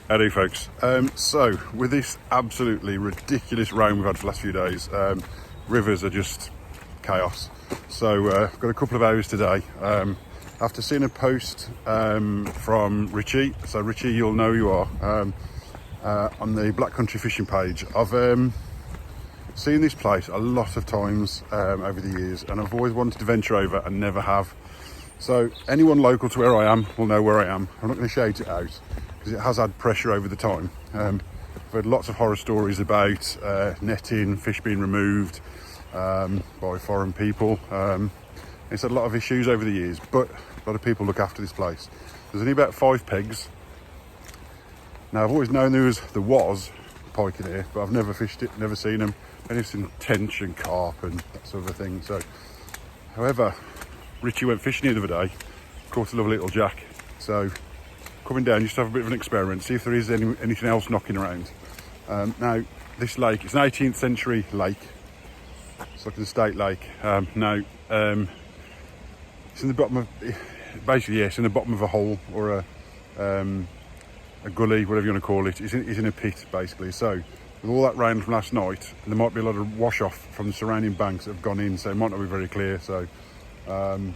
Howdy folks. So with this absolutely ridiculous rain we've had for the last few days, rivers are just chaos. So I've got a couple of hours today. After seeing a post from Richie, so Richie, you'll know who you are, on the Black Country Fishing page. I've seen this place a lot of times over the years, and I've always wanted to venture over and never have. So anyone local to where I am will know where I am. I'm not going to shout it out because it has had pressure over the time. I've heard lots of horror stories about netting, fish being removed by foreign people. It's had a lot of issues over the years, but a lot of people look after this place. There's only about 5 pegs. Now I've always known there was pike in here, but I've never fished it, never seen them. I've seen tench and carp and that sort of thing. So, however, Richie went fishing the other day, caught a lovely little jack. So coming down just to have a bit of an experiment, see if there is anything else knocking around. Now this lake, it's an 18th century lake. It's like an estate lake. Now it's in the bottom of, basically it's in the bottom of a hole or a gully, whatever you want to call it. It's in a pit basically. So with all that rain from last night, there might be a lot of wash off from the surrounding banks that have gone in, so it might not be very clear. So find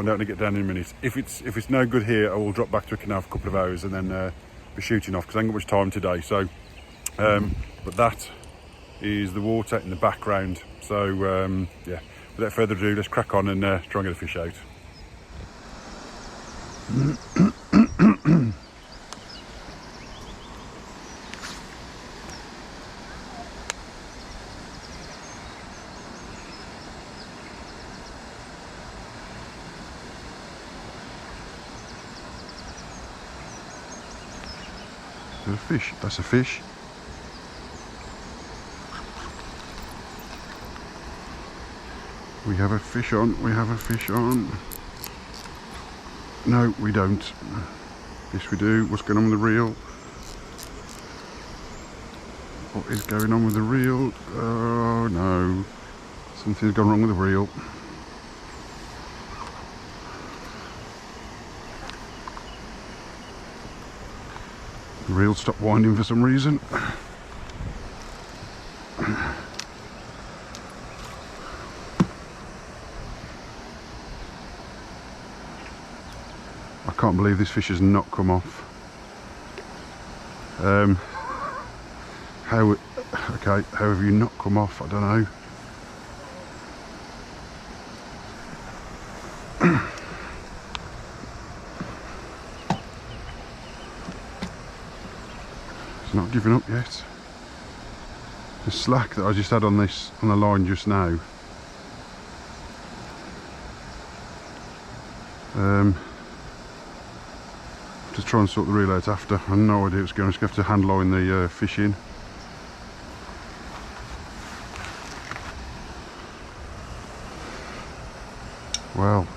out when I get down in a minute. If it's no good here, I will drop back to a canal for a couple of hours and then be shooting off because I ain't got much time today. So but that is the water in the background. So yeah, without further ado, let's crack on and try and get a fish out. A fish, that's a fish. We have a fish on, we have a fish on. No, we don't. Yes, we do. What's going on with the reel? What is going on with the reel? Oh no, something's gone wrong with the reel. The reel stopped winding for some reason. I can't believe this fish has not come off. How have you not come off? I don't know. It's not giving up yet. The slack that I just had on the line just now. To try and sort the reel out after. I have no idea what's going on. I'm just going to have to hand line the fish in. Well,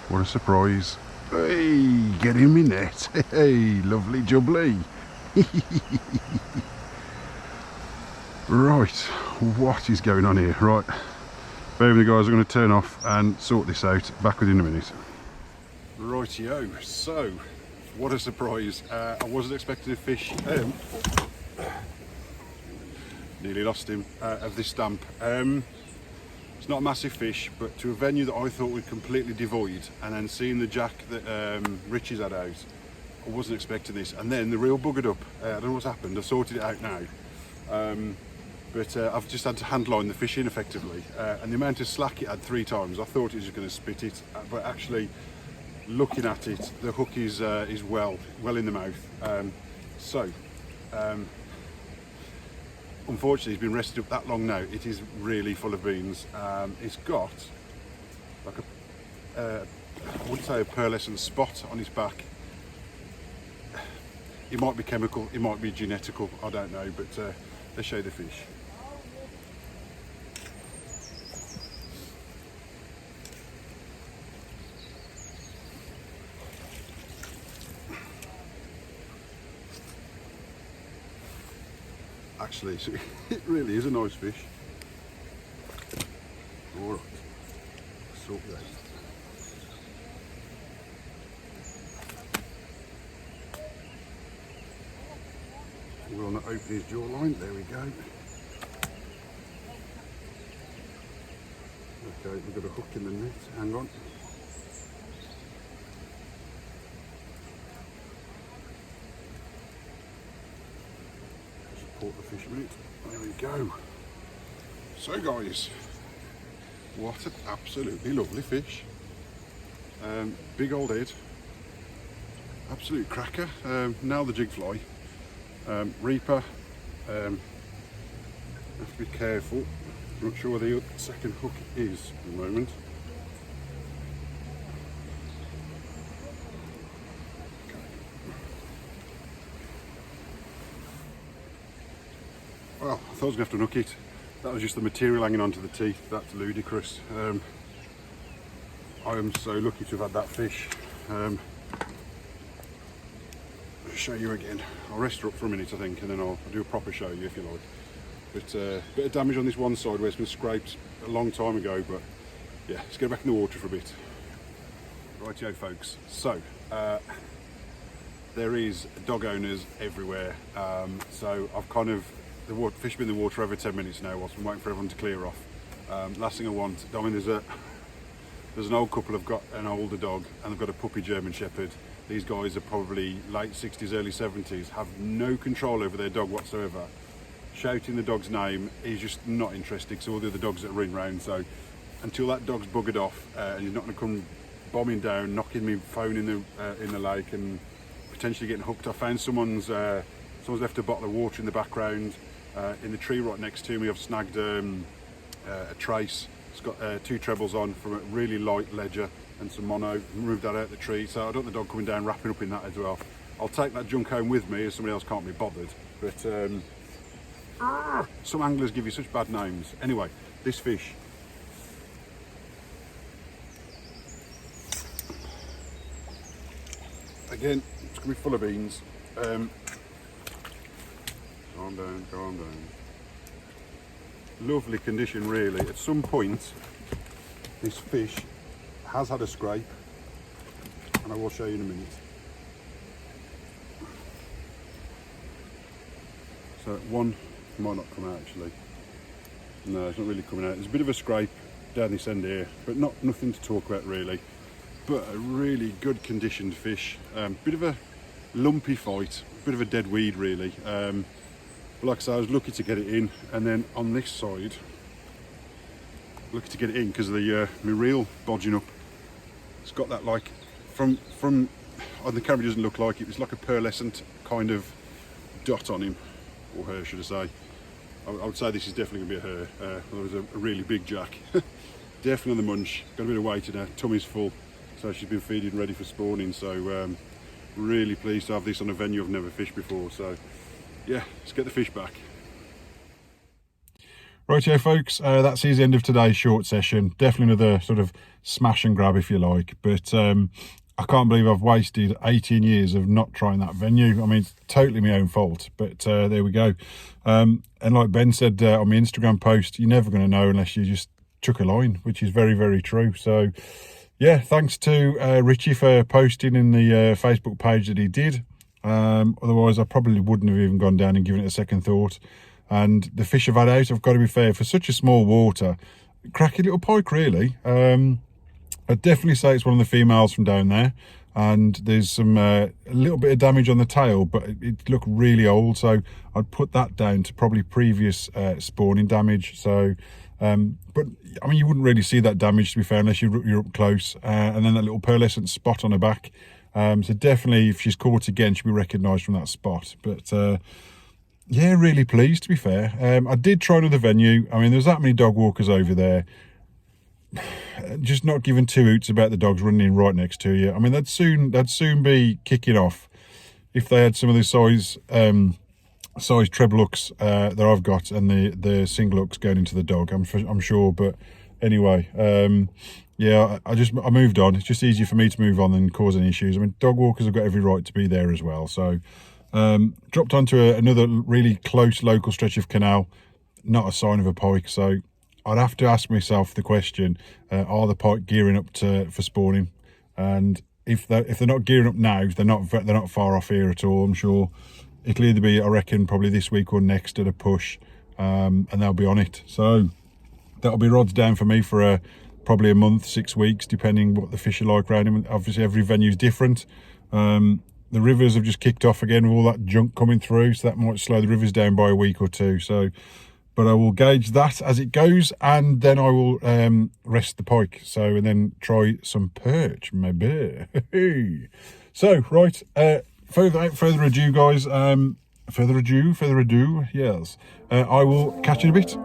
what a surprise. Hey, get in me net. Hey, lovely jubbly. Right, what is going on here? Right, bear with me guys, I'm going to turn off and sort this out. Back within a minute. Rightio, so what a surprise. I wasn't expecting a fish, nearly lost him, of this stamp. It's not a massive fish, but to a venue that I thought was completely devoid, and then seeing the jack that Richie's had out, I wasn't expecting this. And then the reel buggered up. I don't know what's happened. I've sorted it out now. But I've just had to handline the fish in effectively. And the amount of slack it had 3 times, I thought it was just going to spit it. But actually, looking at it, the hook is well in the mouth. Unfortunately, he's been rested up that long now. It is really full of beans. It's got like I wouldn't say a pearlescent spot on his back. It might be chemical, it might be genetical, I don't know, but let's show you the fish. Actually, so it really is a nice fish. Alright, sort that. Will not open his jawline. There we go. Okay, we've got a hook in the net. Hang on. Support the fish a minute. There we go. So guys, what an absolutely lovely fish. Big old head. Absolute cracker. Now the jig fly. Reaper. Have to be careful. Not sure where the second hook is at the moment. Okay. Well, I thought I was going to have to hook it. That was just the material hanging onto the teeth. That's ludicrous. I am so lucky to have had that fish. I'll show you again. I'll rest her up for a minute, I think, and then I'll do a proper show you if you like. But a bit of damage on this one side where it's been scraped a long time ago, but yeah, let's get back in the water for a bit. Rightio folks, so there is dog owners everywhere, so I've kind of, the fish been in the water over 10 minutes now whilst I'm waiting for everyone to clear off. Last thing I want, I mean there's an old couple have got an older dog and they've got a puppy German Shepherd. These guys are probably late 60s, early 70s, have no control over their dog whatsoever. Shouting the dog's name, he's just not interested because all the other dogs that are running around. So until that dog's buggered off and he's not going to come bombing down, knocking me phone in the lake and potentially getting hooked. I found someone's left a bottle of water in the background. In the tree right next to me, I've snagged a trace. It's got 2 trebles on from a really light ledger and some mono. Moved that out the tree, so I don't want the dog coming down wrapping up in that as well. I'll take that junk home with me as somebody else can't be bothered. But some anglers give you such bad names. Anyway, this fish. Again, it's going to be full of beans. Calm down, calm down. Lovely condition really. At some point, this fish has had a scrape, and I will show you in a minute. So one might not come out actually. No, it's not really coming out. There's a bit of a scrape down this end here, but nothing to talk about really. But a really good conditioned fish. Bit of a lumpy fight, bit of a dead weed really. But like I said, I was lucky to get it in, and then on this side, lucky to get it in because of the my reel bodging up. It's got that like from on the camera it doesn't look like it. It's like a pearlescent kind of dot on him, or her should I say. I would say this is definitely going to be a her. There was a really big jack. Definitely on the munch. Got a bit of weight in her. Tummy's full, so she's been feeding ready for spawning. So really pleased to have this on a venue I've never fished before. So yeah, let's get the fish back. Rightio folks, that's the end of today's short session. Definitely another sort of smash and grab if you like, but I can't believe I've wasted 18 years of not trying that venue. I mean, it's totally my own fault, but there we go. And like Ben said on my Instagram post, you're never going to know unless you just chuck a line, which is very, very true. So yeah, thanks to Richie for posting in the Facebook page that he did. Otherwise I probably wouldn't have even gone down and given it a second thought. And the fish I've had out, I've got to be fair, for such a small water, cracky little pike really. I'd definitely say it's one of the females from down there, and there's some a little bit of damage on the tail, but it looked really old, so I'd put that down to probably previous spawning damage. So but I mean, you wouldn't really see that damage, to be fair, unless you're up close. And then that little pearlescent spot on her back, so definitely if she's caught again, she'll be recognised from that spot. But yeah, really pleased, to be fair. I did try another venue. I mean, there's that many dog walkers over there, just not giving two hoots about the dogs running in right next to you. I mean, they'd soon be kicking off if they had some of the size treble hooks that I've got, and the single hooks going into the dog, I'm sure. But anyway, yeah, I moved on. It's just easier for me to move on than cause any issues. I mean, dog walkers have got every right to be there as well. So dropped onto another really close local stretch of canal, not a sign of a pike. So I'd have to ask myself the question, are the pike gearing up for spawning? And if they're not gearing up now, they're not far off here at all, I'm sure. it'll either be, I reckon, probably this week or next at a push, and they'll be on it. So that'll be rods down for me for probably a month, 6 weeks, depending what the fish are like around him. Obviously every venue's different. The rivers have just kicked off again with all that junk coming through, so that might slow the rivers down by a week or two. So, but I will gauge that as it goes, and then I will rest the pike. So, and then try some perch, maybe. So, right, without further ado, guys. Further ado, yes. I will catch you in a bit.